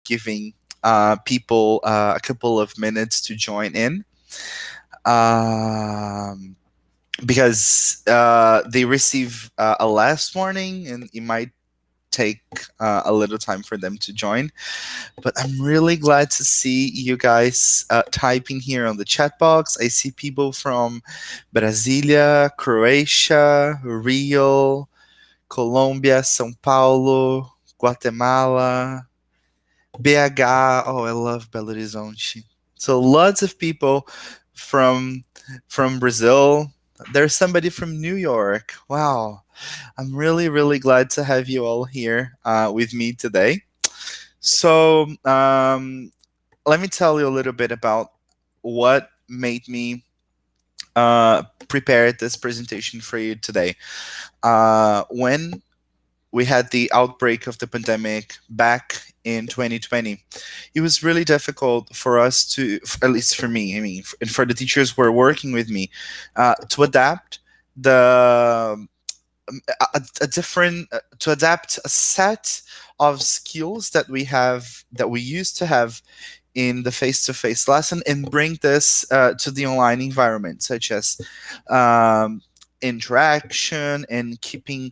giving people a couple of minutes to join in. Um, because they receive a last warning, and it might take a little time for them to join. But I'm really glad to see you guys typing here on the chat box. I see people from Brasilia, Croatia, Rio, Colombia, São Paulo, Guatemala, BH. Oh, I love Belo Horizonte. So lots of people from Brazil. There's somebody from New York. Wow. I'm really, really glad to have you all here with me today. So, let me tell you a little bit about what made me prepare this presentation for you today. When we had the outbreak of the pandemic back in 2020, it was really difficult for us to, at least for me, I mean, and for the teachers who were working with me, to adapt the a different to adapt a set of skills that we used to have in the face-to-face lesson and bring this to the online environment, such as um, interaction and keeping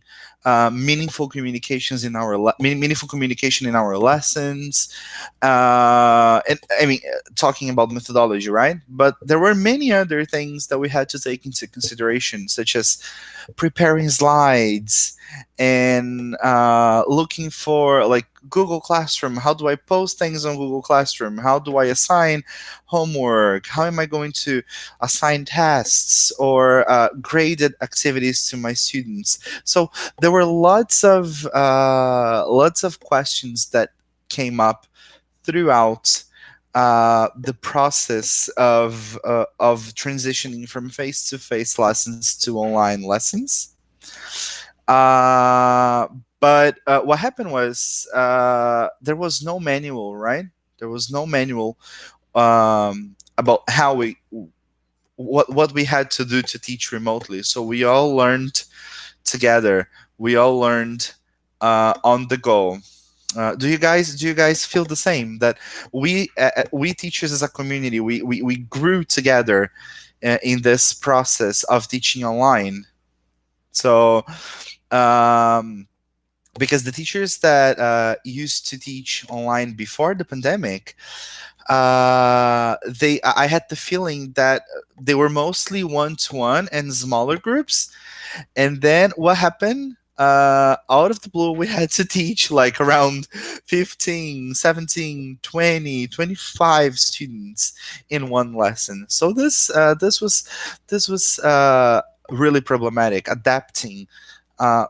meaningful communication in our lessons. And I mean, talking about methodology, right? But there were many other things that we had to take into consideration, such as preparing slides and looking for like Google Classroom. How do I post things on Google Classroom? How do I assign homework? How am I going to assign tests or graded activities to my students? So there were lots of questions that came up throughout the process of transitioning from face-to-face lessons to online lessons. Uh, but what happened was there was no manual, right? There was no manual about how we what we had to do to teach remotely. So we all learned together. We all learned on the go. Do you guys feel the same, that we teachers as a community, we grew together in this process of teaching online? So um, because the teachers that used to teach online before the pandemic, they I had the feeling that they were mostly one-to-one and smaller groups. And then what happened? Out of the blue, we had to teach like around 15, 17, 20, 25 students in one lesson. So this was really problematic, adapting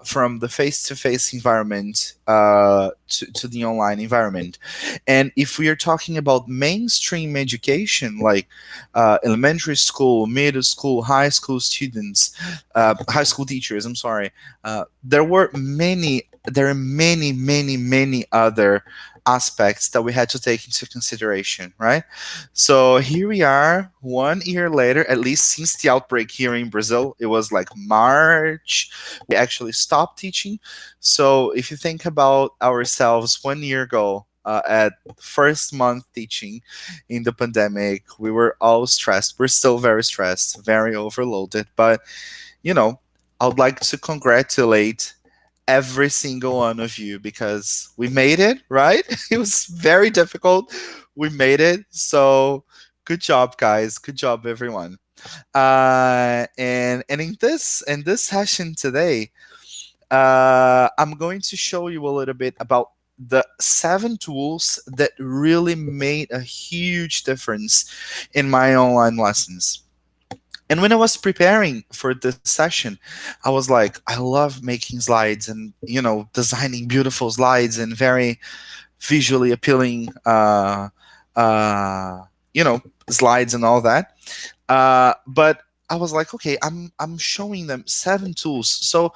from the face-to-face environment to the online environment. And if we are talking about mainstream education, like elementary school, middle school, high school students, high school teachers, I'm sorry, there are many other aspects that we had to take into consideration, right? So here we are 1 year later, at least since the outbreak here in Brazil. It was like March we actually stopped teaching. So if you think about ourselves 1 year ago, at first month teaching in the pandemic, we were all stressed. We're still very stressed, very overloaded. But you know, I would like to congratulate every single one of you, because we made it, right? It was very difficult. We made it. So good job, guys. Good job, everyone. And in this session today, I'm going to show you a little bit about the 7 tools that really made a huge difference in my online lessons. And when I was preparing for this session, I was like, I love making slides and, designing beautiful slides and very visually appealing, uh, slides and all that. But I was like, okay, I'm showing them 7 tools, so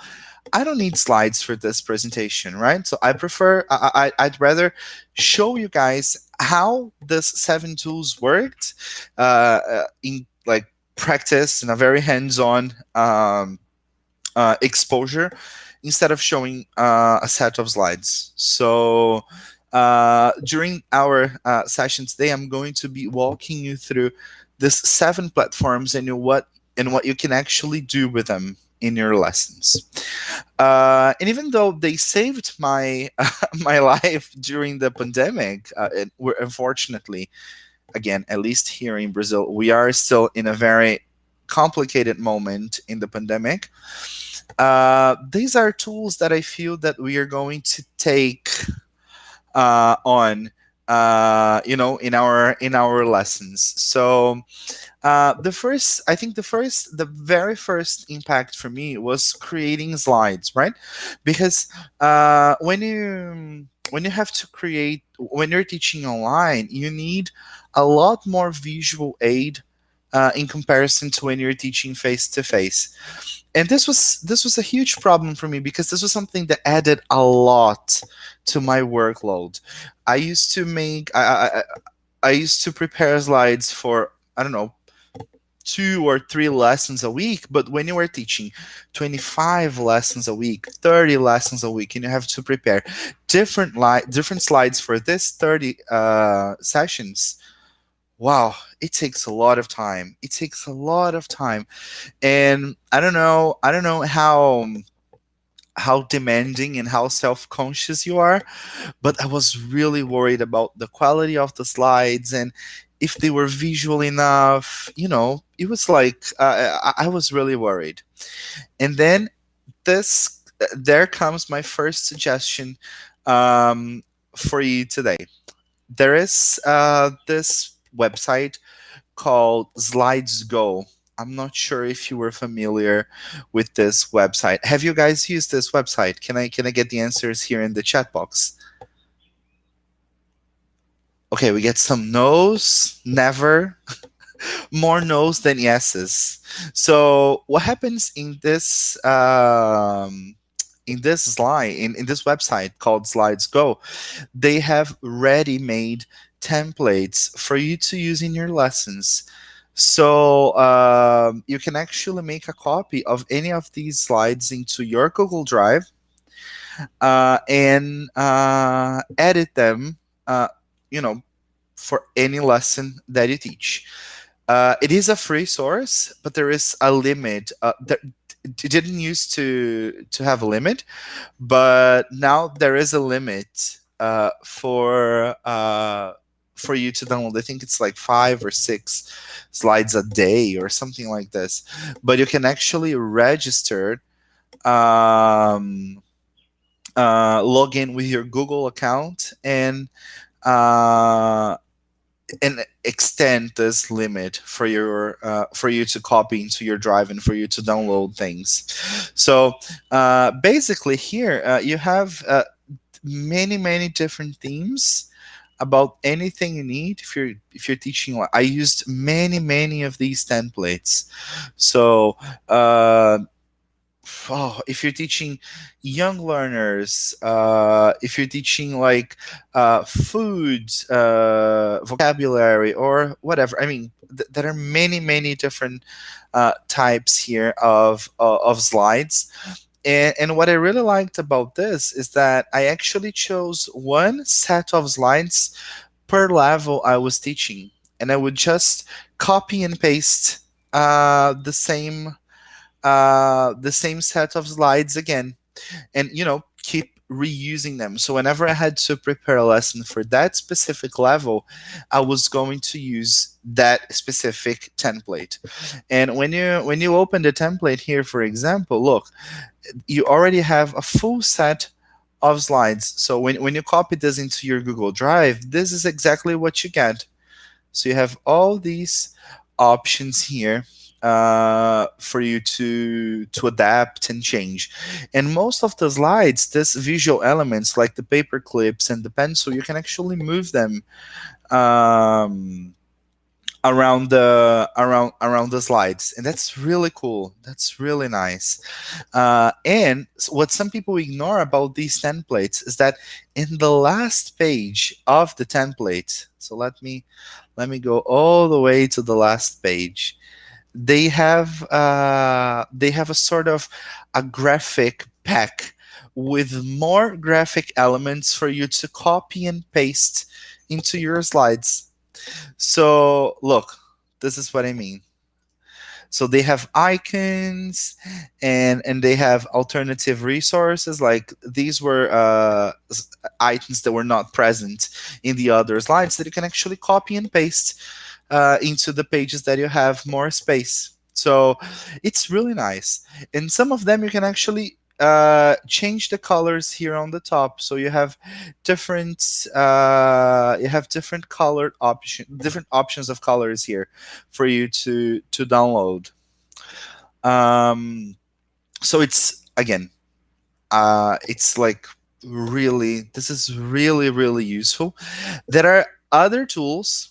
I don't need slides for this presentation, right? So I'd rather show you guys how this 7 tools worked in like practice, in a very hands-on exposure, instead of showing a set of slides. So During our session today, I'm going to be walking you through these 7 platforms and what you can actually do with them in your lessons. And even though they saved my my life during the pandemic, unfortunately, again, at least here in Brazil, we are still in a very complicated moment in the pandemic. These are tools that I feel that we are going to take on in our lessons. So the very first impact for me was creating slides, right? Because when you have to create, when you're teaching online, you need a lot more visual aid in comparison to when you're teaching face to face. And this was a huge problem for me because this was something that added a lot to my workload. I used to make I used to prepare slides for, I don't know, 2 or 3 lessons a week. But when you are teaching 25 lessons a week, 30 lessons a week, and you have to prepare different slides for this 30 sessions, wow, it takes a lot of time. It takes a lot of time. And I don't know how demanding and how self-conscious you are, but I was really worried about the quality of the slides and if they were visual enough. It was like I was really worried. And then this there comes my first suggestion for you today. There is this website called Slidesgo. I'm not sure if you were familiar with this website. Have you guys used this website? Can I get the answers here in the chat box? Okay, we get some no's, never, more no's than yeses. So what happens in this slide in this website called Slidesgo, they have ready-made templates for you to use in your lessons. So you can actually make a copy of any of these slides into your Google Drive and edit them, you know, for any lesson that you teach. It is a free source, but there is a limit. It didn't used to have a limit, but now there is a limit for you to download. I think it's like 5 or 6 slides a day or something like this. But you can actually register, um, log in with your Google account, uh, and extend this limit for you to copy into your drive and for you to download things. So basically, here you have many different themes about anything you need. If you're teaching, I used many of these templates. So if you're teaching young learners, if you're teaching like food, vocabulary, or whatever, I mean, there are many different types here of slides. And what I really liked about this is that I actually chose one set of slides per level I was teaching, and I would just copy and paste the same set of slides again, and keep reusing them. So whenever I had to prepare a lesson for that specific level, I was going to use that specific template. And when you open the template here, for example, look, you already have a full set of slides. So when you copy this into your Google Drive, this is exactly what you get. So you have all these options here for you to adapt and change. And most of the slides, this visual elements like the paper clips and the pencil, you can actually move them around the slides, and that's really cool. That's really nice. And what some people ignore about these templates is that in the last page of the template, so let me go all the way to the last page. They have a sort of a graphic pack with more graphic elements for you to copy and paste into your slides. So look, this is what I mean. So they have icons, and they have alternative resources. Like these were items that were not present in the other slides that you can actually copy and paste into the pages that you have more space. So it's really nice. And some of them you can actually change the colors here on the top. So you have different colored different options of colors here for you to download. Um, so it's again, it's like really, this is really really useful. There are other tools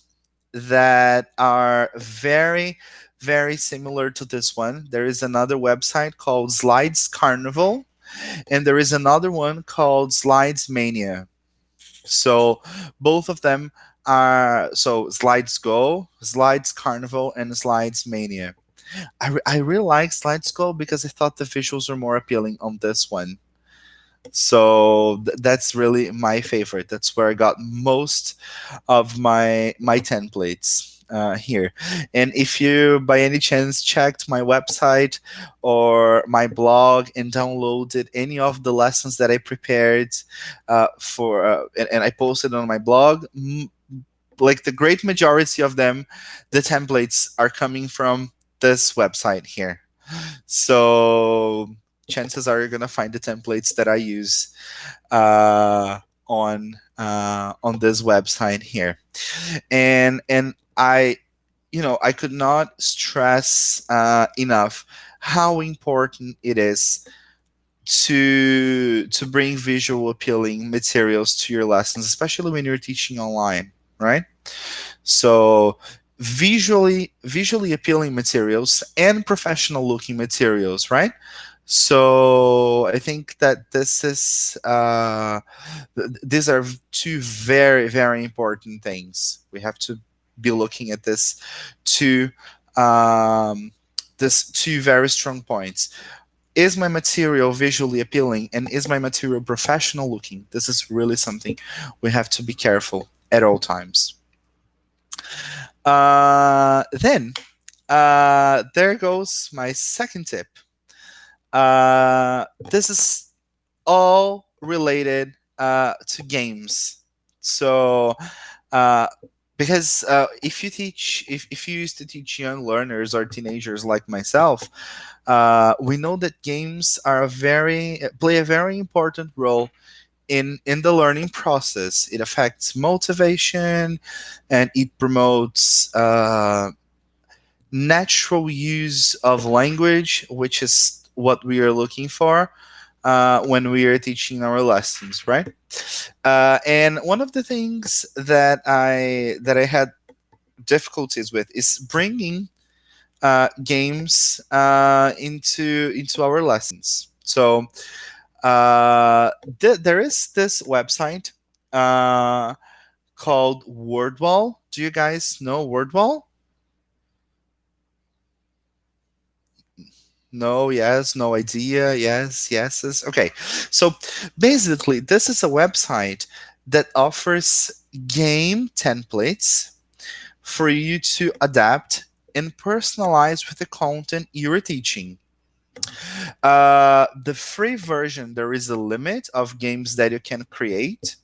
that are very very similar to this one. There is another website called Slides Carnival, and there is another one called Slides Mania. So both of them are, so Slidesgo, Slides Carnival, and Slides Mania. I really like Slidesgo because I thought the visuals were more appealing on this one. So that's really my favorite. That's where I got most of my templates here. And if you by any chance checked my website or my blog and downloaded any of the lessons that I prepared and I posted on my blog, like the great majority of them, the templates are coming from this website here. So chances are you're gonna find the templates that I use uh, on this website here. And I, I could not stress enough how important it is to bring visual appealing materials to your lessons, especially when you're teaching online, right? So visually appealing materials and professional looking materials, right? So I think that these are two very very important things. We have to be looking at two um, this two very strong points. Is my material visually appealing, and is my material professional looking? This is really something we have to be careful at all times. Then there goes my second tip. This is all related to games. So uh, because if you used to teach young learners or teenagers like myself, we know that games are play a very important role in the learning process. It affects motivation, and it promotes natural use of language, which is what we are looking for when we are teaching our lessons, right? And one of the things that I had difficulties with is bringing games into our lessons. So there is this website called Wordwall. Do you guys know Wordwall? No, yes, no idea, yes, yeses. Okay, so basically, this is a website that offers game templates for you to adapt and personalize with the content you're teaching. The free version, there is a limit of games that you can create.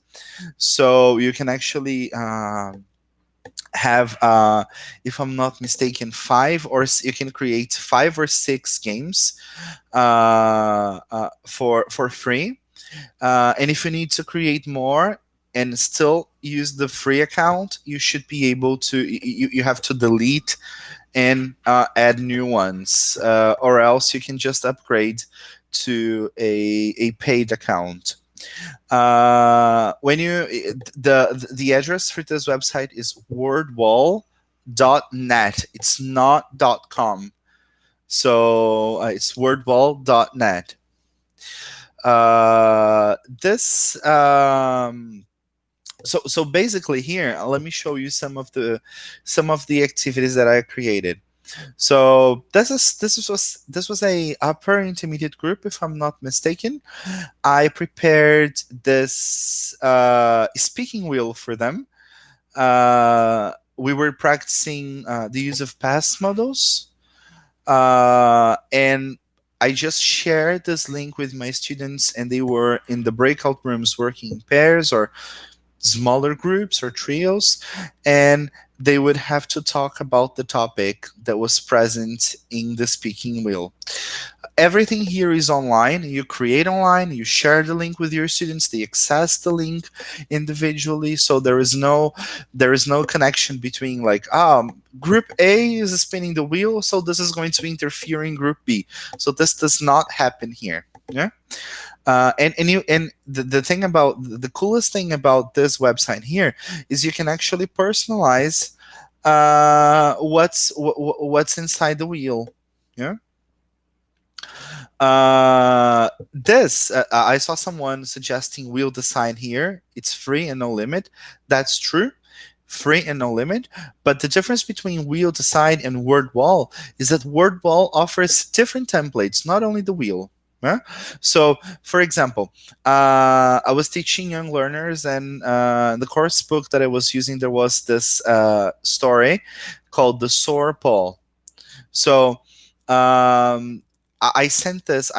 So you can actually have, if I'm not mistaken, you can create 5 or 6 games for free. And if you need to create more and still use the free account, you should be able to. You have to delete and add new ones, or else you can just upgrade to a paid account. When you the address for this website is wordwall.net. It's not .com. So it's wordwall.net. This so basically here, let me show you some of the activities that I created. So this was a upper intermediate group, if I'm not mistaken. I prepared this speaking wheel for them. We were practicing the use of past models, and I just shared this link with my students, and they were in the breakout rooms working in pairs or smaller groups or trios, and they would have to talk about the topic that was present in the speaking wheel. Everything here is online. You create online, you share the link with your students, they access the link individually. So there is no connection between, like, group A is spinning the wheel, so this is going to interfere in group B. So this does not happen here. Yeah. The thing about the coolest thing about this website here is you can actually personalize what's inside the wheel. Yeah. This I saw someone suggesting wheel design here. It's free and no limit. That's true, free and no limit. But the difference between wheel design and Wordwall is that Wordwall offers different templates, not only the wheel. Yeah? So, for example, I was teaching young learners, and the course book that I was using, there was this story called "The Sore Paul." So I assigned this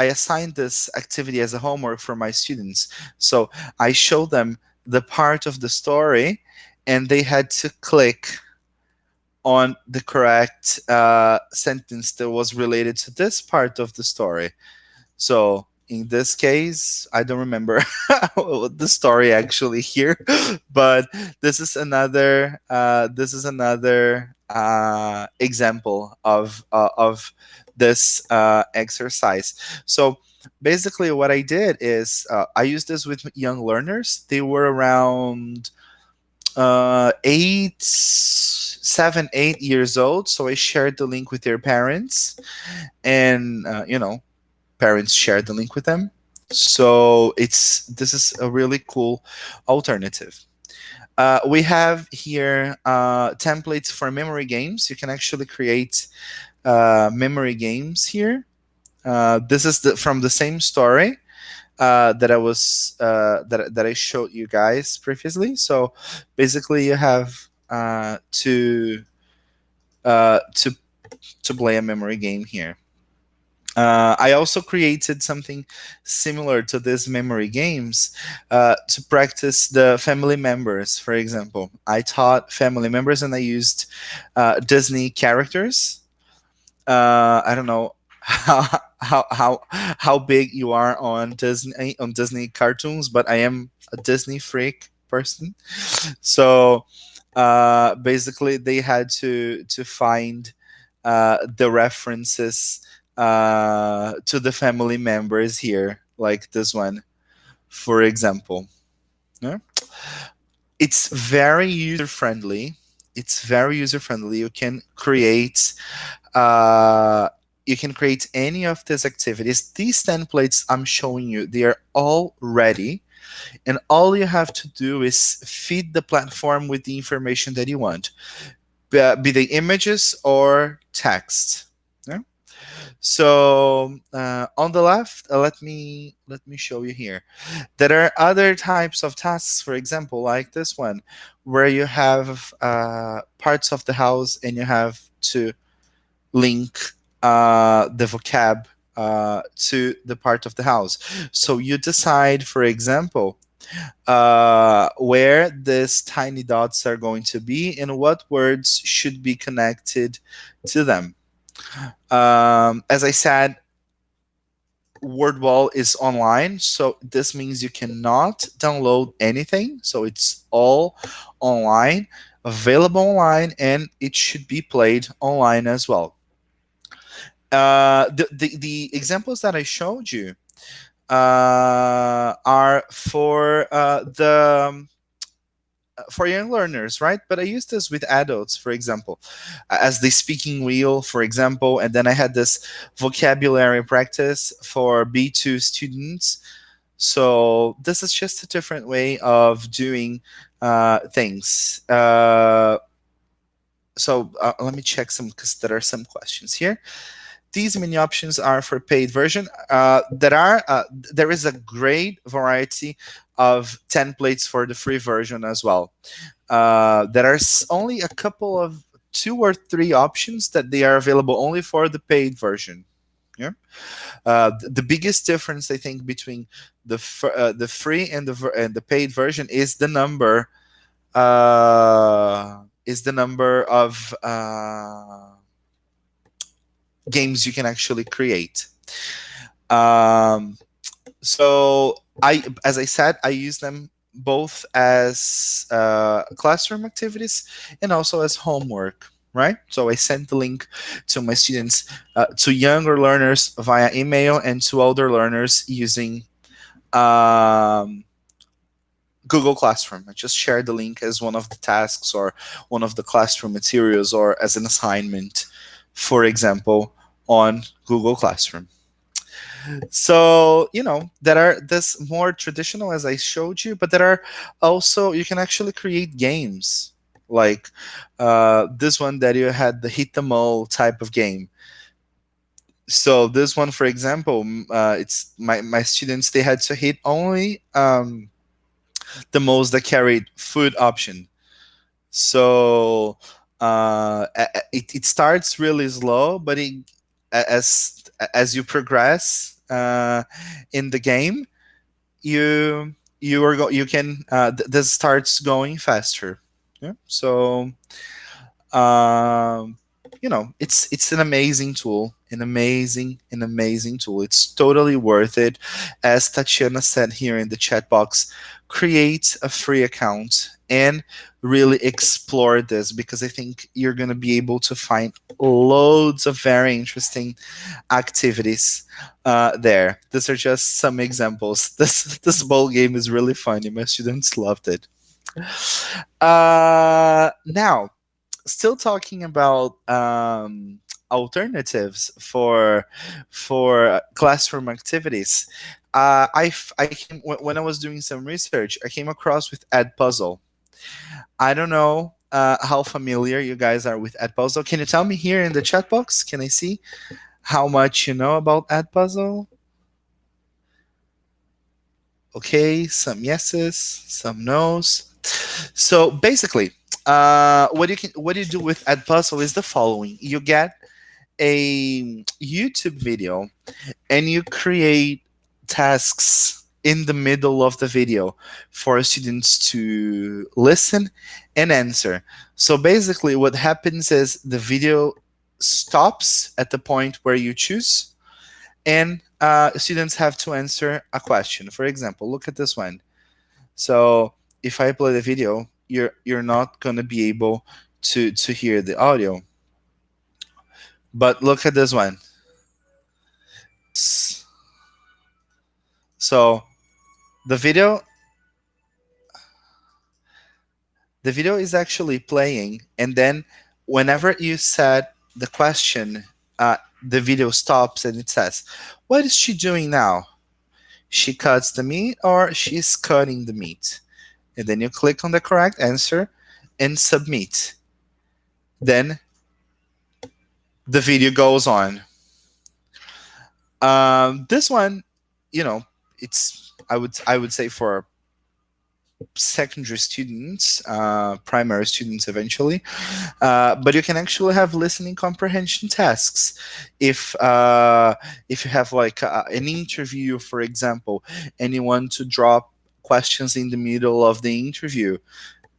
activity as a homework for my students. So I showed them the part of the story, and they had to click on the correct sentence that was related to this part of the story. So in this case, I don't remember the story actually here, but this is another example of this exercise. So basically, what I did is I used this with young learners. They were around 8 7 8 years old. So I shared the link with their parents, and parents share the link with them. So this is a really cool alternative. We have here templates for memory games. You can actually create memory games here. This is from the same story that I showed you guys previously. So basically, you have to play a memory game here. I also created something similar to these memory games to practice the family members. For example, I taught family members, and I used Disney characters. I don't know how big you are on Disney cartoons, but I am a Disney freak person. So basically, they had to find the references to the family members here, like this one, for example. Yeah? It's very user friendly. You can create any of these activities. These templates I'm showing you, they are all ready, and all you have to do is feed the platform with the information that you want, be they images or text. Yeah? So on the left, let me show you here. There are other types of tasks, for example, like this one, where you have parts of the house, and you have to link the vocab to the part of the house. So you decide, for example, where these tiny dots are going to be and what words should be connected to them. As I said, Wordwall is online, so this means you cannot download anything. So it's all online, available online, and it should be played online as well. The examples that I showed you are for young learners, right? But I used this with adults, for example, as the speaking wheel, for example, and then I had this vocabulary practice for B2 students. So this is just a different way of doing things. So let me check some, because there are some questions here. These many options are for paid version. There is a great variety of templates for the free version as well. There are only a couple of two or three options that they are available only for the paid version. Yeah. The biggest difference I think between the free and the paid version is the number of games you can actually create. Um, so as I said, I use them both as classroom activities and also as homework. Right. So I sent the link to my students, to younger learners via email, and to older learners using um, Google Classroom. I just shared the link as one of the tasks or one of the classroom materials or as an assignment, for example, on Google Classroom. So, there are this more traditional as I showed you, but there are also, you can actually create games like this one that you had, the hit them all type of game. So this one, for example, it's my students, they had to hit only the moles that carried food option. So it starts really slow, but as you progress in the game, you can this starts going faster. Yeah. So um, it's an amazing tool, an amazing tool. It's totally worth it. As Tatiana said here in the chat box, create a free account and really explore this, because I think you're going to be able to find loads of very interesting activities there. These are just some examples. This bowl game is really funny. My students loved it. Now, still talking about alternatives for classroom activities. When I was doing some research, I came across with EdPuzzle. I don't know how familiar you guys are with EdPuzzle. Can you tell me here in the chat box? Can I see how much you know about EdPuzzle? Okay, some yeses, some nos. So basically, what you do with EdPuzzle is the following: you get a YouTube video and you create tasks in the middle of the video for students to listen and answer. So basically, what happens is the video stops at the point where you choose, and students have to answer a question. For example, look at this one. So if I play the video, you're not going to be able to hear the audio. But look at this one. So the video is actually playing, and then whenever you set the question, the video stops and it says, "What is she doing now? She cuts the meat or she's cutting the meat?" And then you click on the correct answer and submit. Then the video goes on. This one, it's I would say for secondary students, primary students eventually, but you can actually have listening comprehension tasks if you have like an interview, for example, and you want to drop questions in the middle of the interview.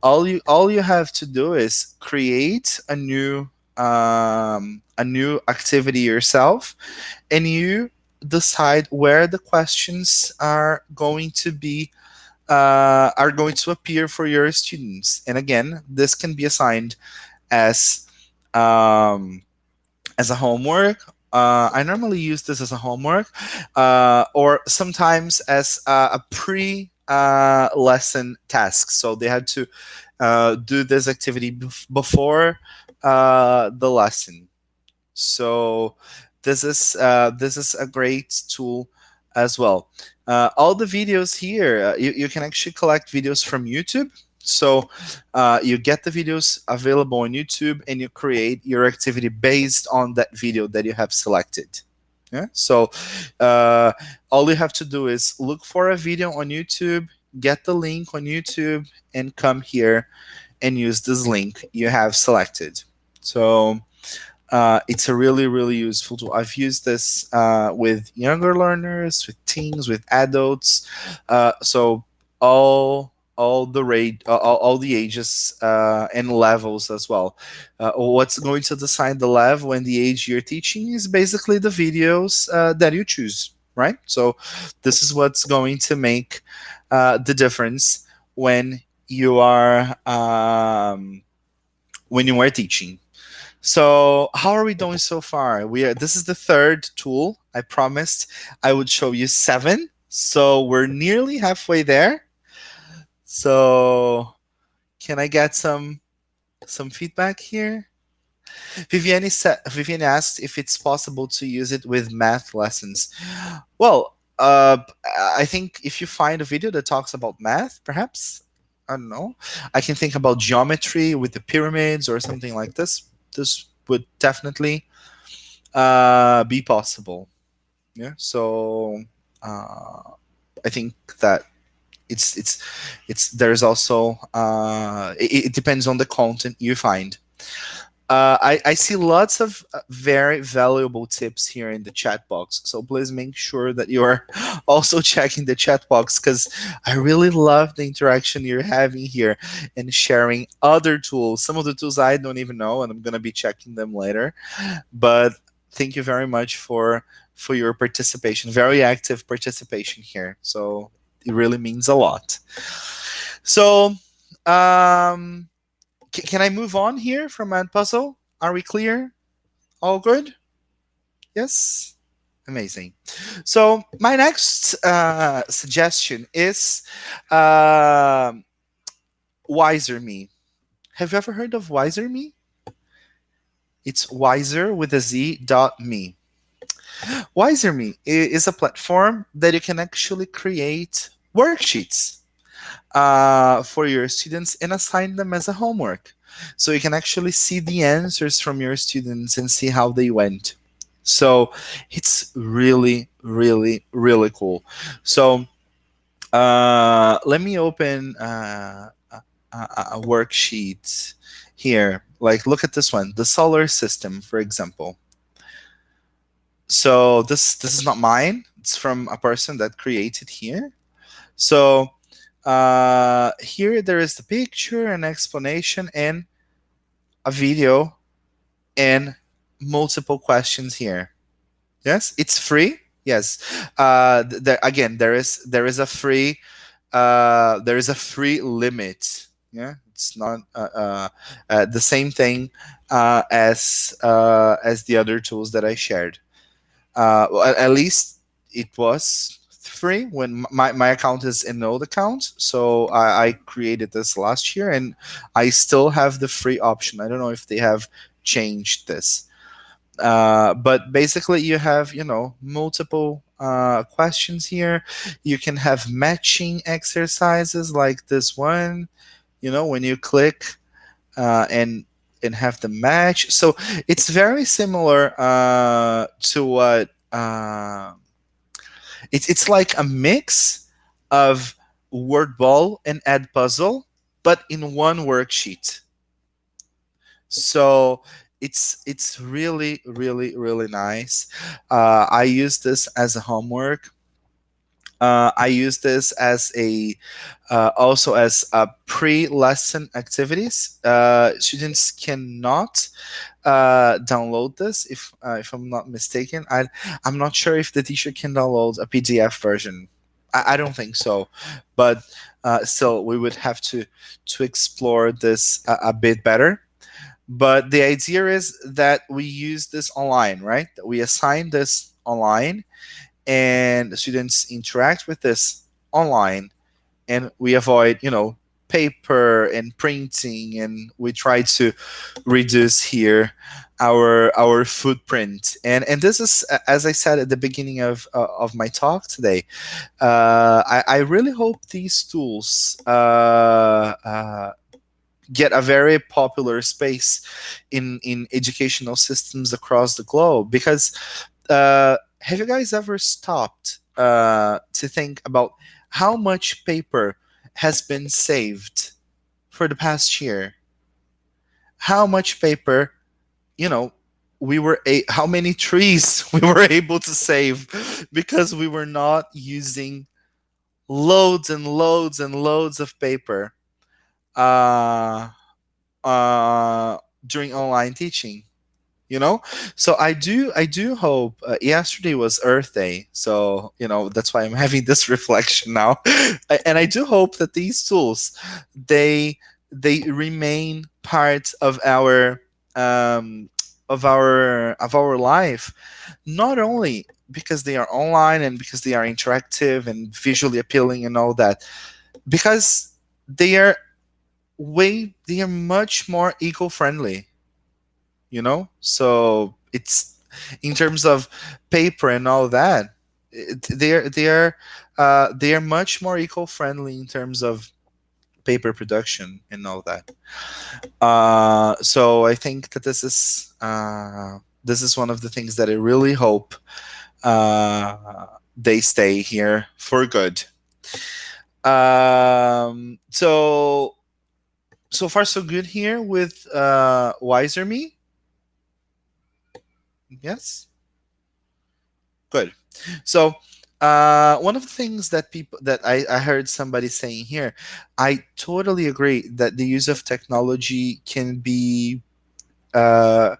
All you have to do is create a new activity yourself, and you decide where the questions are going to appear for your students. And again, this can be assigned as um, as a homework. I normally use this as a homework, or sometimes as a pre lesson task. So they had to do this activity before the lesson. So this is a great tool as well. All the videos here, you can actually collect videos from YouTube. So you get the videos available on YouTube, and you create your activity based on that video that you have selected. Yeah. So uh, all you have to do is look for a video on YouTube, get the link on YouTube, and come here and use this link you have selected. So it's a really, really useful tool. I've used this with younger learners, with teens, with adults. So all the rate, all the ages and levels as well. What's going to decide the level and the age you're teaching is basically the videos that you choose, right? So this is what's going to make the difference when you are teaching. So how are we doing so far? This is the third tool. I promised I would show you 7. So we're nearly halfway there. So can I get some feedback here? Viviane asked if it's possible to use it with math lessons. Well, I think if you find a video that talks about math, perhaps, I don't know, I can think about geometry with the pyramids or something like this. This would definitely be possible. Yeah. So I think that it's there's also it depends on the content you find. I see lots of very valuable tips here in the chat box. So please make sure that you are also checking the chat box, because I really love the interaction you're having here and sharing other tools. Some of the tools I don't even know, and I'm going to be checking them later. But thank you very much for your participation, very active participation here. So it really means a lot. So can I move on here from EdPuzzle? Are we clear? All good? Yes? Amazing. So my next suggestion is Wiser Me. Have you ever heard of Wiser Me? It's wiser with a Z .me. Wiser Me is a platform that you can actually create worksheets for your students and assign them as a homework. So you can actually see the answers from your students and see how they went. So it's really, really, really cool. So let me open a worksheet here. Like, look at this one, the solar system, for example. So this is not mine. It's from a person that created here. So here there is the picture, an explanation, and a video, and multiple questions here. Yes, it's free. Yes. Again, there is a free limit. Yeah, it's not the same thing as the other tools that I shared. Well, at least it was free when my account is an old account. So I created this last year, and I still have the free option. I don't know if they have changed this. But basically you have, multiple questions here. You can have matching exercises like this one, when you click and have the match. So it's very similar to what it's like a mix of Wordwall and EdPuzzle, but in one worksheet. So it's really, really, really nice. I use this as a homework. I use this as also as a pre-lesson activities. Students cannot download this if I'm not mistaken. I'm not sure if the teacher can download a PDF version. I don't think so, but still we would have to explore this a bit better. But the idea is that we use this online, right? We assign this online, and the students interact with this online, and we avoid, paper and printing, and we try to reduce here our footprint. And this is, as I said at the beginning of my talk today, I really hope these tools get a very popular space in educational systems across the globe. Because have you guys ever stopped to think about how much paper has been saved for the past year? How much paper, you know, how many trees we were able to save because we were not using loads and loads and loads of paper uh, uh, during online teaching. So I do hope, yesterday was Earth Day, so that's why I'm having this reflection now. And I do hope that these tools, they remain part um of our life, not only because they are online and because they are interactive and visually appealing and all that, because they are they are much more eco-friendly. So it's, in terms of paper and all that, they are much more eco-friendly in terms of paper production and all that. So I think that this is one of the things that I really hope they stay here for good. So far so good here with Wiser Me. Yes, good. So one of the things that I heard somebody saying here, I totally agree that the use of technology uh,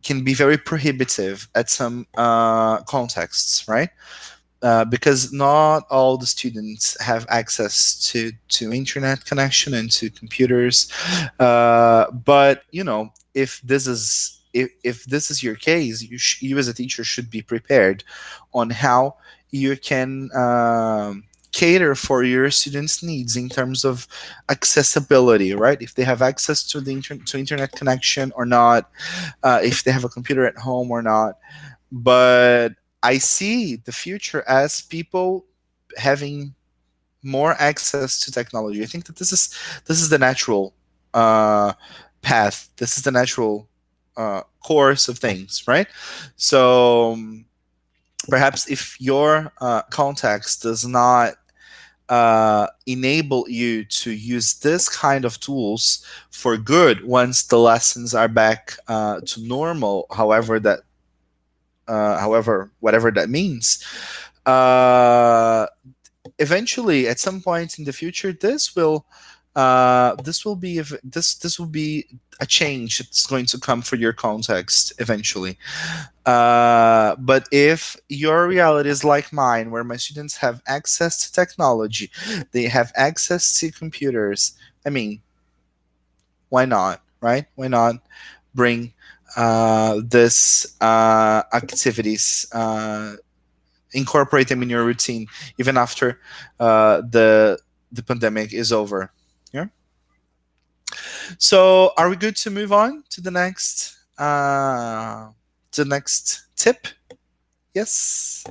can be very prohibitive at some contexts, right? Because not all the students have access to internet connection and to computers. But if this is your case, you as a teacher should be prepared on how you can cater for your students' needs in terms of accessibility, right? If they have access to to internet connection or not, if they have a computer at home or not. But I see the future as people having more access to technology. I think that this is the natural uh, path. This is the natural course of things, right? So perhaps if your context does not enable you to use this kind of tools for good once the lessons are back to normal, however whatever that means, uh, eventually at some point in the future this will be a change that's going to come for your context eventually. But if your reality is like mine, where my students have access to technology, they have access to computers, I mean, why not, right? Why not bring this activities, incorporate them in your routine even after the pandemic is over. Yeah. So are we good to move on to the next tip? Yes.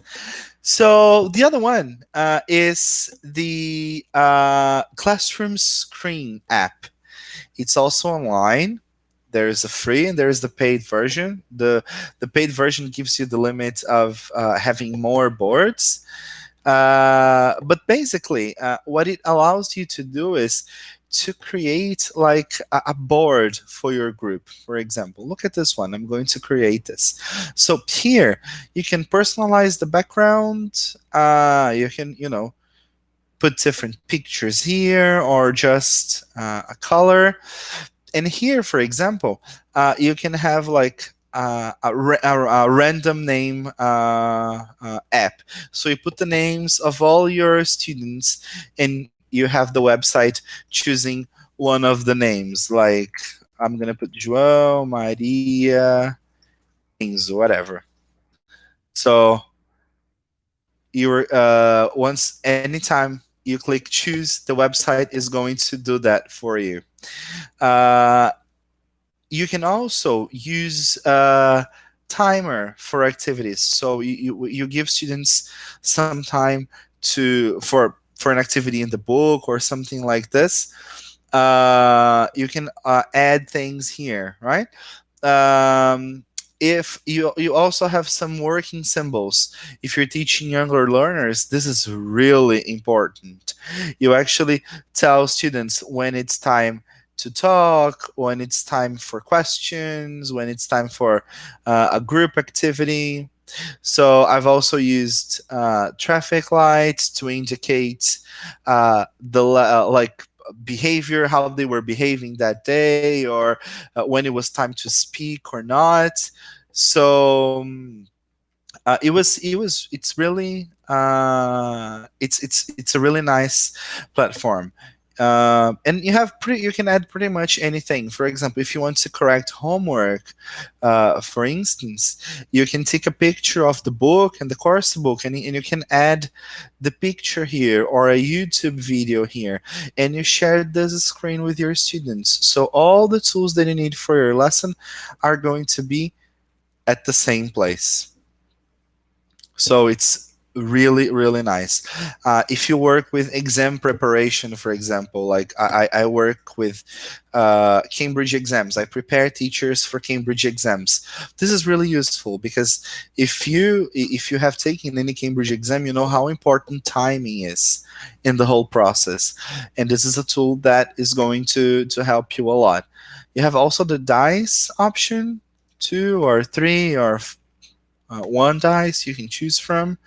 So the other one is the Classroom Screen app. It's also online. There is a free and there is the paid version. The paid version gives you the limit of having more boards. But basically, what it allows you to do is to create like a board for your group. For example, look at this one. I'm going to create this. So here you can personalize the background. You can, put different pictures here or just a color. And here, for example, you can have like a random name app. So you put the names of all your students, and you have the website choosing one of the names. Like I'm gonna put João, Maria, Enzo, whatever. So you're once anytime you click choose, the website is going to do that for you. Uh, You can also use timer for activities. So you give students some time for an activity in the book or something like this. You can add things here, right? If you also have some working symbols. If you're teaching younger learners, this is really important. You actually tell students when it's time to talk, when it's time for questions, when it's time for a group activity. So I've also used traffic lights to indicate like behavior, how they were behaving that day, or when it was time to speak or not. So it's a really nice platform. And you can add pretty much anything. For example, if you want to correct homework, for instance, you can take a picture of the book and the course book, and you can add the picture here or a YouTube video here, and you share this screen with your students. So all the tools that you need for your lesson are going to be at the same place. So it's really, really nice. If you work with exam preparation, for example, like I work with Cambridge exams. I prepare teachers for Cambridge exams. This is really useful because if you have taken any Cambridge exam, you know how important timing is in the whole process. And this is a tool that is going to help you a lot. You have also the dice option, 2 or 3 or one dice you can choose from.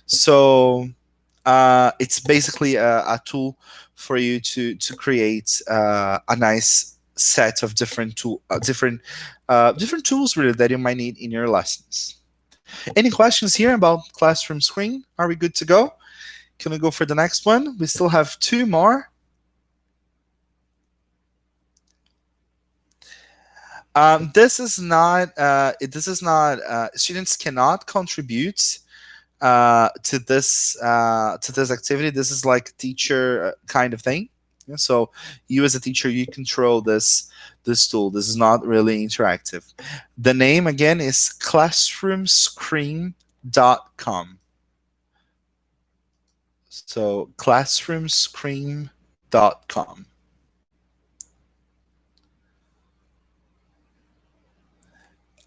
So it's basically a tool for you to create a nice set of different tools really that you might need in your lessons. Any questions here about classroom screen? Are we good to go? Can we go for the next one? We still have 2 more. This is not. Students cannot contribute to this activity. This is like teacher kind of thing. Yeah, so you as a teacher, you control this tool. This is not really interactive. The name again is classroomscreen.com. So classroomscreen.com.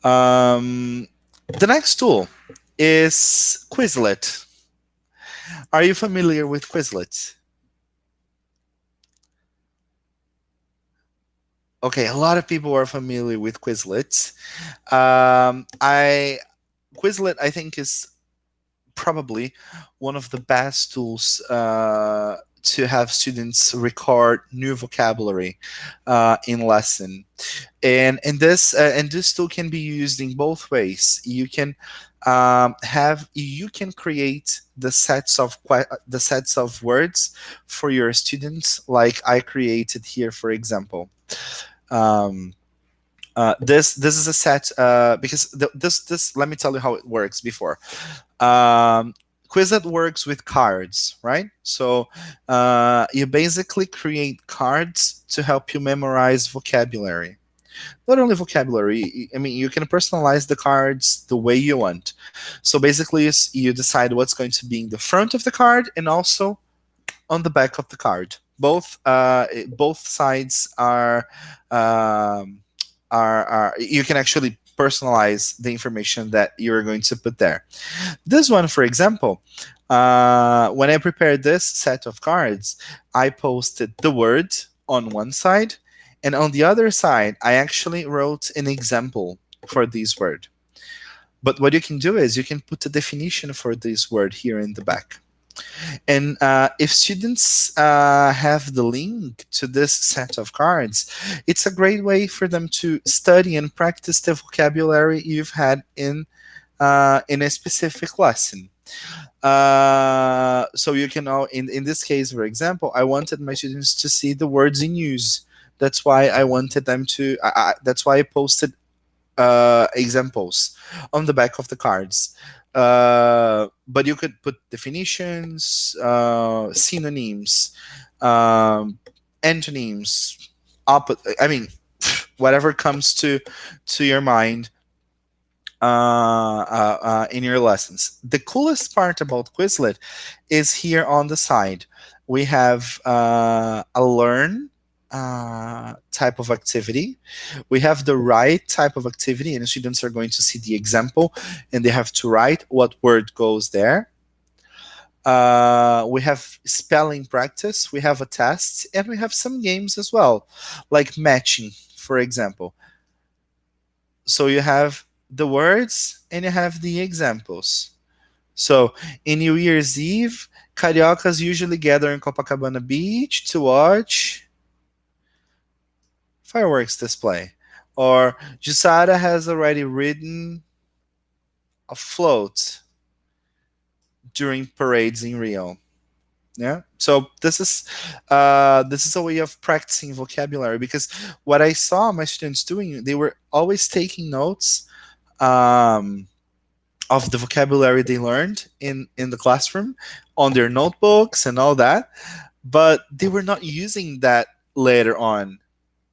The next tool is Quizlet. Are you familiar with Quizlet? Okay, a lot of people are familiar with Quizlet. Quizlet, I think, is probably one of the best tools to have students record new vocabulary in lesson. And this tool can be used in both ways. You can create the sets of words for your students, like I created here, for example. This is a set because this let me tell you how it works before. Quizlet works with cards, right? So you basically create cards to help you memorize vocabulary. Not only vocabulary, I mean, you can personalize the cards the way you want. So basically, you decide what's going to be in the front of the card and also on the back of the card. Both sides are you can actually personalize the information that you're going to put there. This one, for example, when I prepared this set of cards, I posted the word on one side, and on the other side, I actually wrote an example for this word. But what you can do is you can put a definition for this word here in the back. And if students have the link to this set of cards, it's a great way for them to study and practice the vocabulary you've had in a specific lesson. So you can know, in this case, for example, I wanted my students to see the words in use. That's why I wanted them to. That's why I posted examples on the back of the cards. But you could put definitions, synonyms, antonyms, I mean, whatever comes to your mind in your lessons. The coolest part about Quizlet is here on the side. We have a learn type of activity. We have the write type of activity, and the students are going to see the example and they have to write what word goes there. We have spelling practice, we have a test, and we have some games as well, like matching, for example. So you have the words and you have the examples. So in New Year's Eve, cariocas usually gather in Copacabana Beach to watch fireworks display. Or Jusada has already ridden a float during parades in Rio. Yeah. So this is a way of practicing vocabulary, because what I saw my students doing, they were always taking notes um, of the vocabulary they learned in the classroom on their notebooks and all that, but they were not using that later on.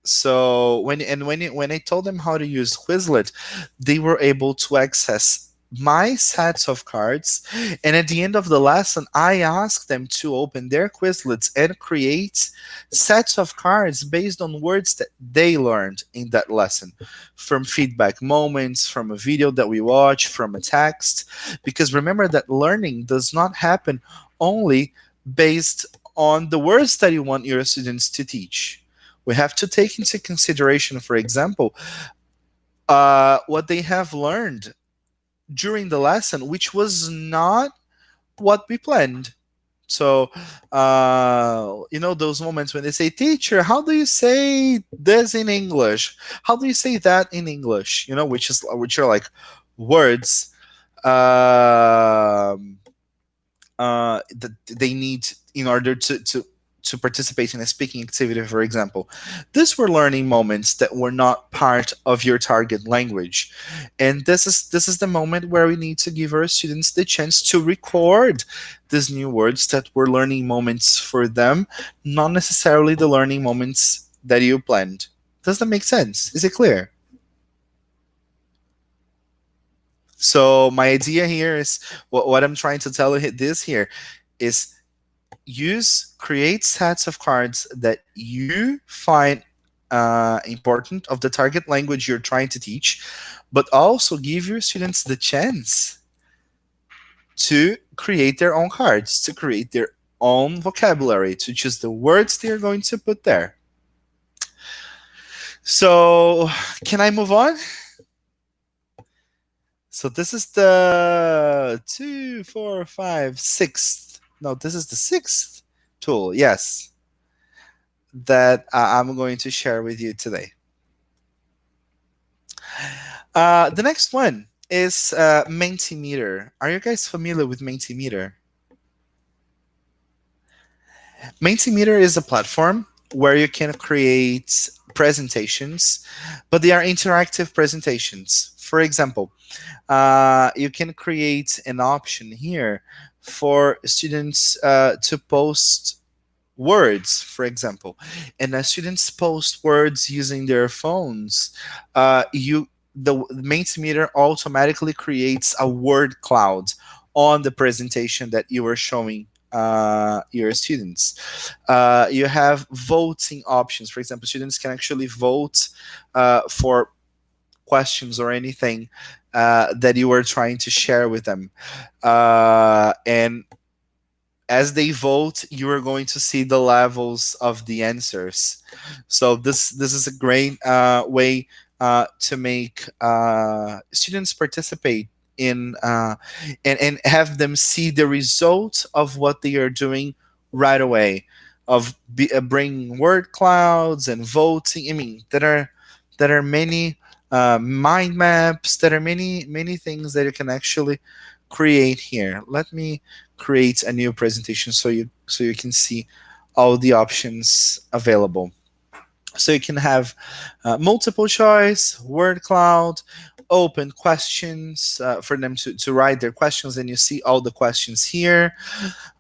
So when I told them how to use Quizlet, they were able to access my sets of cards, and at the end of the lesson I asked them to open their Quizlets and create sets of cards based on words that they learned in that lesson, from feedback moments, from a video that we watch, from a text. Because remember that learning does not happen only based on the words that you want your students to teach. We have to take into consideration, for example, what they have learned during the lesson, which was not what we planned. So, those moments when they say, "Teacher, how do you say this in English? How do you say that in English?" Which are like words um that they need in order to participate in a speaking activity, for example. These were learning moments that were not part of your target language. And this is the moment where we need to give our students the chance to record these new words that were learning moments for them, not necessarily the learning moments that you planned. Does that make sense? Is it clear? So my idea here is, what I'm trying to tell you this here is, create sets of cards that you find important of the target language you're trying to teach, but also give your students the chance to create their own cards, to create their own vocabulary, to choose the words they're going to put there. So can I move on? So this is the 2, 4, 5, 6th. No, this is the 6th tool. Yes, that I'm going to share with you today. The next one is Mentimeter. Are you guys familiar with Mentimeter? Mentimeter is a platform where you can create presentations, but they are interactive presentations. For example, you can create an option here for students to post words, for example, and as students post words using their phones, the Mentimeter automatically creates a word cloud on the presentation that you are showing your students. You have voting options. For example, students can actually vote for questions or anything that you are trying to share with them. And as they vote, you are going to see the levels of the answers. So this is a great way to make students participate in and have them see the result of what they are doing right away, of bringing word clouds and voting. I mean, that are many mind maps, that are many things that you can actually create here. Let me create a new presentation so you can see all the options available. So you can have multiple choice, word cloud, open questions for them to write their questions, and you see all the questions here.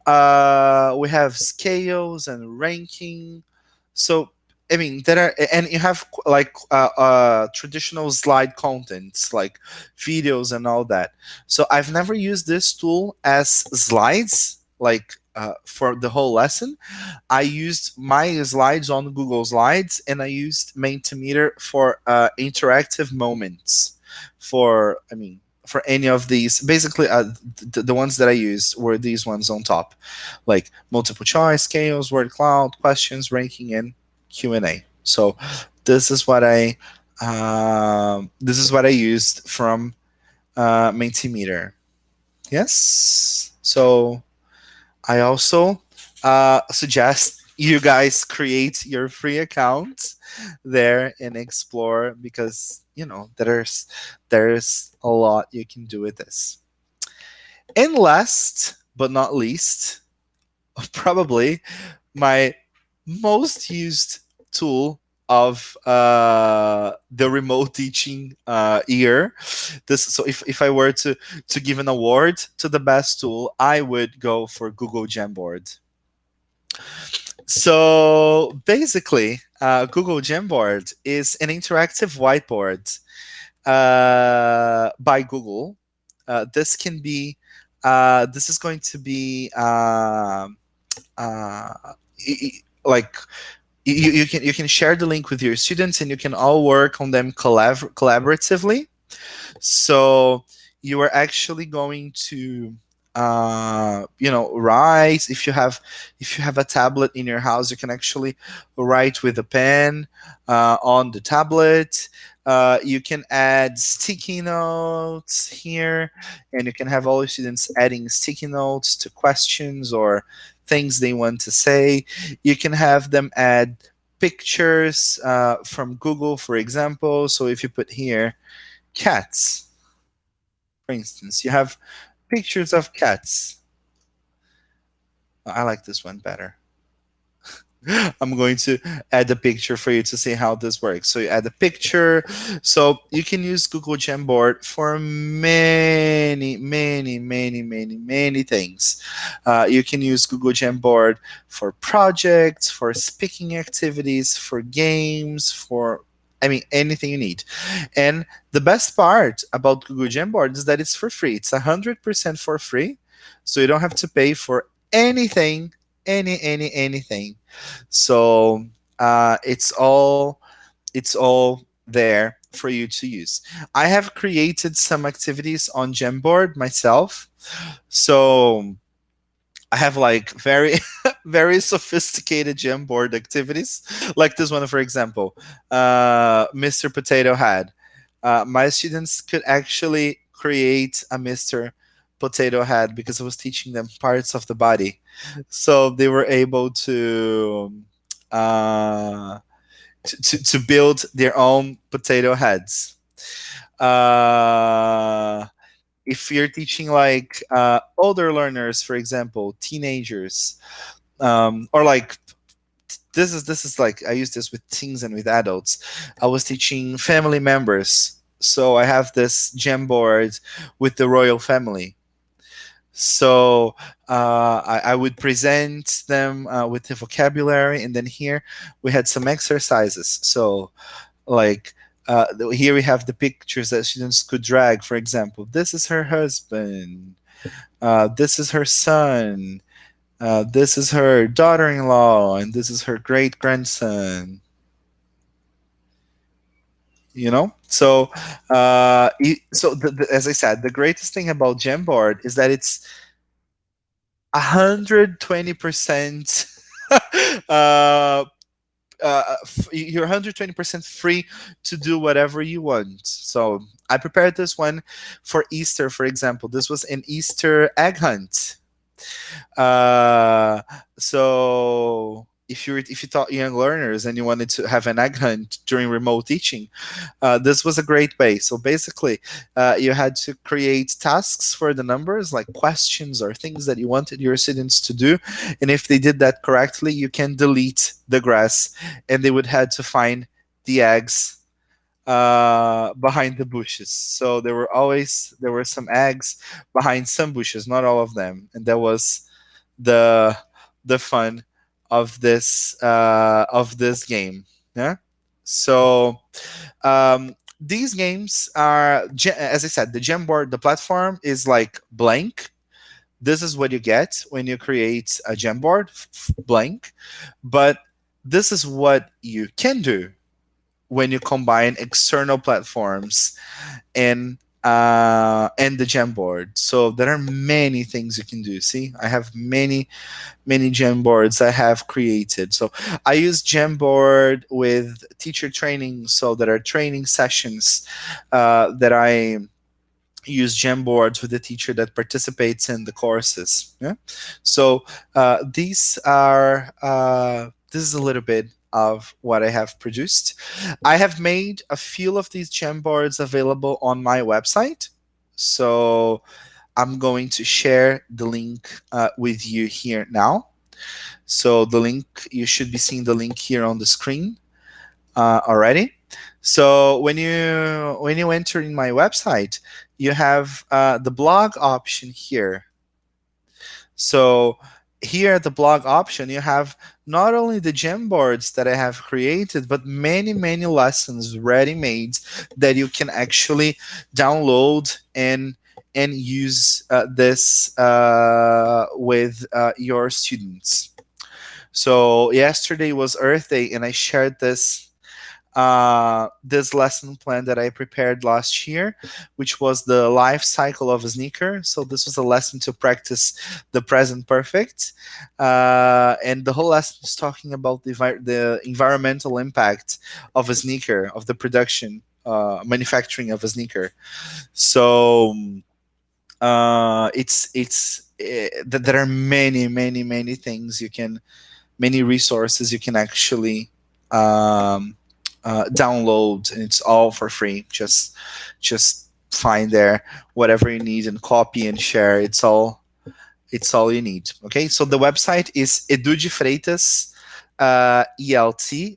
We have scales and ranking. So I mean, that are, and you have like traditional slide contents like videos and all that. So I've never used this tool as slides, like for the whole lesson. I used my slides on Google Slides, and I used Mentimeter for interactive moments. For, I mean, for any of these, basically, the ones that I used were these ones on top, like multiple choice, chaos, word cloud, questions, ranking, and Q&A. So this is what I used from Mentimeter. Yes. So I also suggest you guys create your free account there and explore, because there's a lot you can do with this. And last but not least, probably my most used tool of the remote teaching year. So if I were to give an award to the best tool, I would go for Google Gemboard. So basically, Google Gemboard is an interactive whiteboard by Google. This can be this is going to be uh, like you can share the link with your students, and you can all work on them collaboratively. So you are actually going to write. If you have a tablet in your house, you can actually write with a pen on the tablet. You can add sticky notes here, and you can have all your students adding sticky notes to questions or things they want to say. You can have them add pictures from Google, for example. So if you put here cats, for instance, you have pictures of cats. I like this one better. I'm going to add a picture for you to see how this works. So you add a picture. So you can use Google Jamboard for many, many, many, many, many things. You can use Google Jamboard for projects, for speaking activities, for games, for, I mean, anything you need. And the best part about Google Jamboard is that it's for free. It's 100% for free. So you don't have to pay for anything, anything. So it's all there for you to use. I have created some activities on Gemboard myself. So I have like very very sophisticated Gemboard activities, like this one, for example. Mr. Potato Head. My students could actually create a Mr. Potato Head because I was teaching them parts of the body, so they were able uh, to build their own potato heads. Uh, if you're teaching like older learners, for example, teenagers, or like this is like I use this with teens and with adults. I was teaching family members, so I have this Gemboard with the royal family. So I would present them with the vocabulary, and then here we had some exercises. So like here we have the pictures that students could drag. For example, this is her husband, this is her son, this is her daughter-in-law, and this is her great-grandson. So as I said, the greatest thing about Gemboard is that it's 120% uh, you're 120% free to do whatever you want. So I prepared this one for Easter, for example. This was an Easter egg hunt. So if you taught young learners and you wanted to have an egg hunt during remote teaching, this was a great way. So basically, you had to create tasks for the numbers, like questions or things that you wanted your students to do, and if they did that correctly, you can delete the grass, and they would have to find the eggs behind the bushes. So there were some eggs behind some bushes, not all of them, and that was the fun of this game. Yeah. So these games are, as I said, the Gemboard, the platform is like blank. This is what you get when you create a Gemboard, blank. But this is what you can do when you combine external platforms and the Gemboard. So there are many things you can do. See, I have many Gemboards I have created. So I use Gemboard with teacher training. So there are training sessions that I use Gemboards with the teacher that participates in the courses. Yeah. So these are this is a little bit of what I have produced. I have made a few of these Gemboards available on my website. So I'm going to share the link with you here now. So the link, you should be seeing the link here on the screen already. So when you enter in my website, you have the blog option here. So here at the blog option, you have not only the Gemboards that I have created, but many lessons ready made that you can actually download and use this with your students. So yesterday was Earth Day, and I shared this lesson plan that I prepared last year, which was the life cycle of a sneaker. So this was a lesson to practice the present perfect, and the whole lesson is talking about the environmental impact of a sneaker, of the production, manufacturing of a sneaker. So there are many things you can, many resources you can actually um, download, and it's all for free. Just find there whatever you need and copy and share. It's all you need. Okay, so the website is edudefreitas elt.com.br.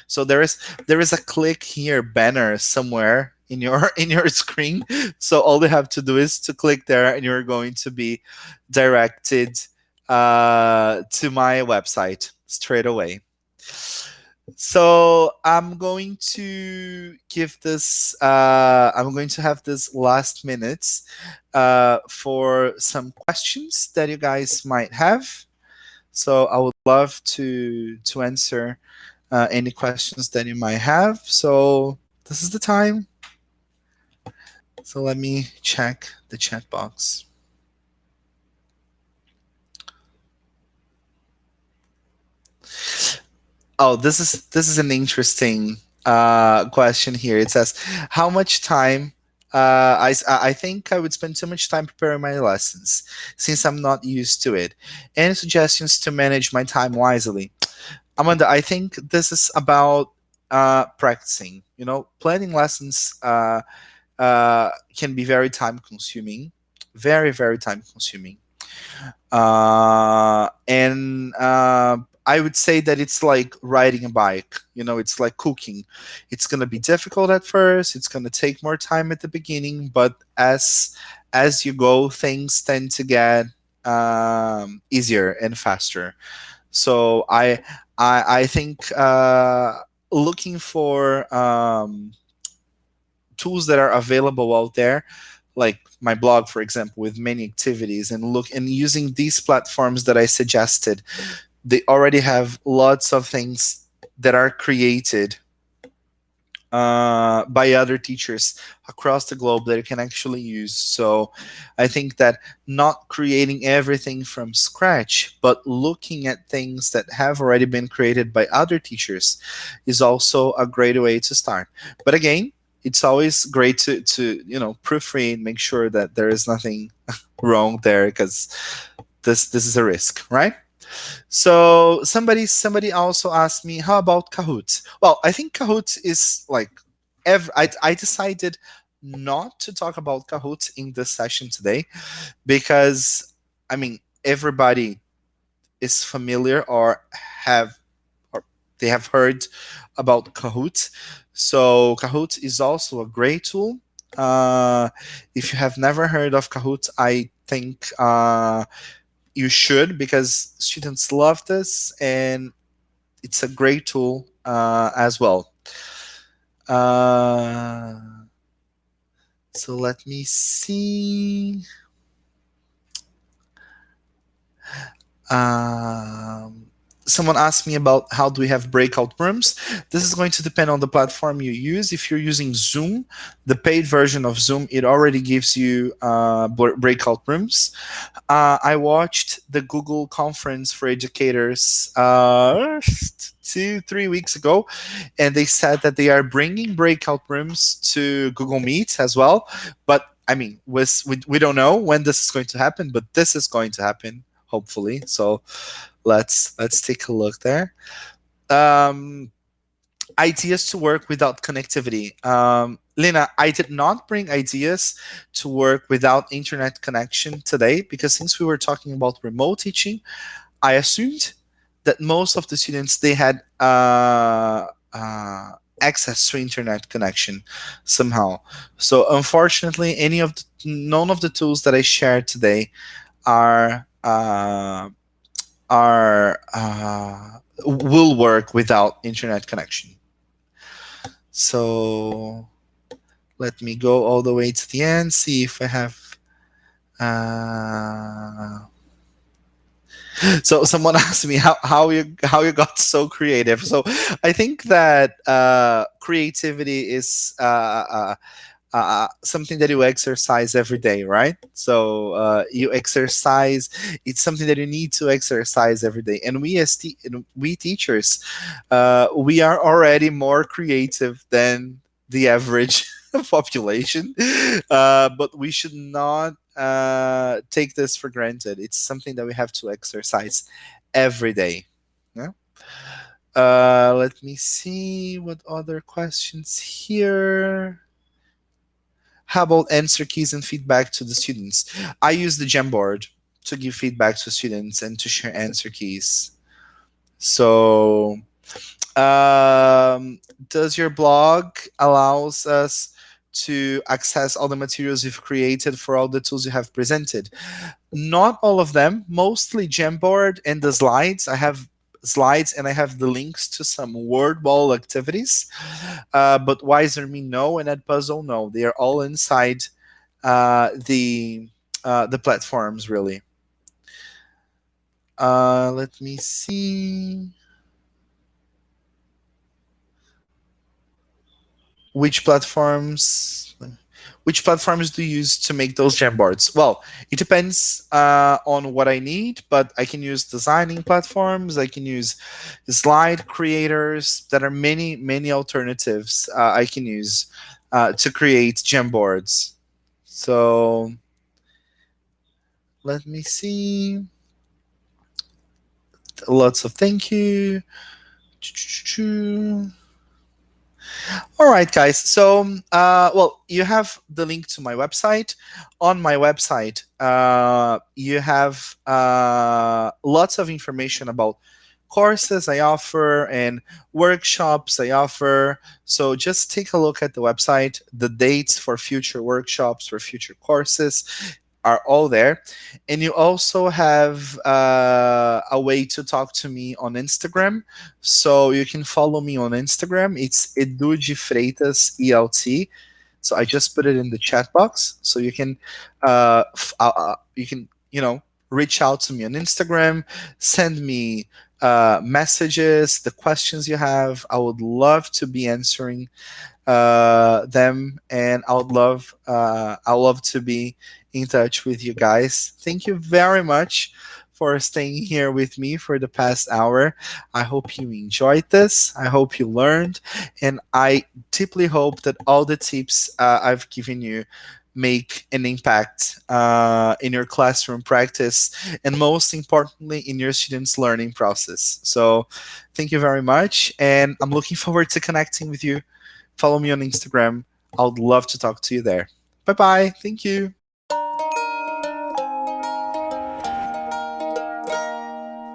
So there is a click here banner somewhere in your in your screen. So all you have to do is to click there, and you're going to be directed to my website straight away. So I'm going to give this. I'm going to have this last minutes for some questions that you guys might have. So I would love to answer any questions that you might have. So this is the time. So let me check the chat box. Oh, this is an interesting question here. It says, how much time? I think I would spend too much time preparing my lessons since I'm not used to it. Any suggestions to manage my time wisely? Amanda, I think this is about practicing. Planning lessons can be very time consuming, very time consuming. And I would say that it's like riding a bike. It's like cooking. It's gonna be difficult at first. It's gonna take more time at the beginning, but as you go, things tend to get easier and faster. So I think looking for tools that are available out there, like my blog, for example, with many activities, and using these platforms that I suggested. They already have lots of things that are created by other teachers across the globe that you can actually use. So I think that not creating everything from scratch, but looking at things that have already been created by other teachers is also a great way to start. But again, it's always great to proofread, make sure that there is nothing wrong there, because this is a risk, right? So somebody also asked me, how about Kahoot? Well, I think Kahoot is like, I decided not to talk about Kahoot in this session today, because I mean everybody is familiar or they have heard about Kahoot. So Kahoot is also a great tool. If you have never heard of Kahoot, I think you should, because students love this, and it's a great tool as well. Uh, so let me see. Um, Someone asked me about how do we have breakout rooms. This is going to depend on the platform you use. If you're using Zoom, the paid version of Zoom, it already gives you breakout rooms. I watched the Google conference for educators 2-3 weeks ago, and they said that they are bringing breakout rooms to Google Meet as well. But I mean, we don't know when this is going to happen, but this is going to happen hopefully. So let's take a look there. Um, Ideas to work without connectivity. Lena, I did not bring ideas to work without internet connection today because since we were talking about remote teaching, I assumed that most of the students they had access to internet connection somehow. So unfortunately, none of the tools that I shared today are will work without internet connection. So let me go all the way to the end, see if I have. So someone asked me how you got so creative. So I think that creativity is something that you exercise every day, right? So you exercise. It's something that you need to exercise every day. And we as we teachers, we are already more creative than the average population, but we should not take this for granted. It's something that we have to exercise every day. Yeah. Let me see what other questions here. How about answer keys and feedback to the students? I use the Gemboard to give feedback to students and to share answer keys. So, does your blog allows us to access all the materials you've created for all the tools you have presented? Not all of them, mostly Gemboard and the slides. I have slides and I have the links to some Wordwall activities. But Wiser Me no, and EdPuzzle no. They are all inside the platforms really. Let me see. Which platforms do you use to make those Gemboards? Well, it depends on what I need, but I can use designing platforms. I can use slide creators. There are many alternatives I can use to create Gemboards. So let me see. Lots of thank you. All right, guys. So, well, you have the link to my website. On my website, you have lots of information about courses I offer and workshops I offer. So just take a look at the website. The dates for future workshops, for future courses are all there. And you also have a way to talk to me on Instagram. So you can follow me on Instagram. It's Eduardo de Freitas ELT. So I just put it in the chat box. So you can reach out to me on Instagram, send me messages, the questions you have. I would love to be answering them, and I love to be in touch with you guys. Thank you very much for staying here with me for the past hour. I hope you enjoyed this. I hope you learned, and I deeply hope that all the tips I've given you make an impact in your classroom practice, and most importantly in your students learning process. So thank you very much, and I'm looking forward to connecting with you. Follow me on Instagram. I would love to talk to you there. Bye bye. Thank you.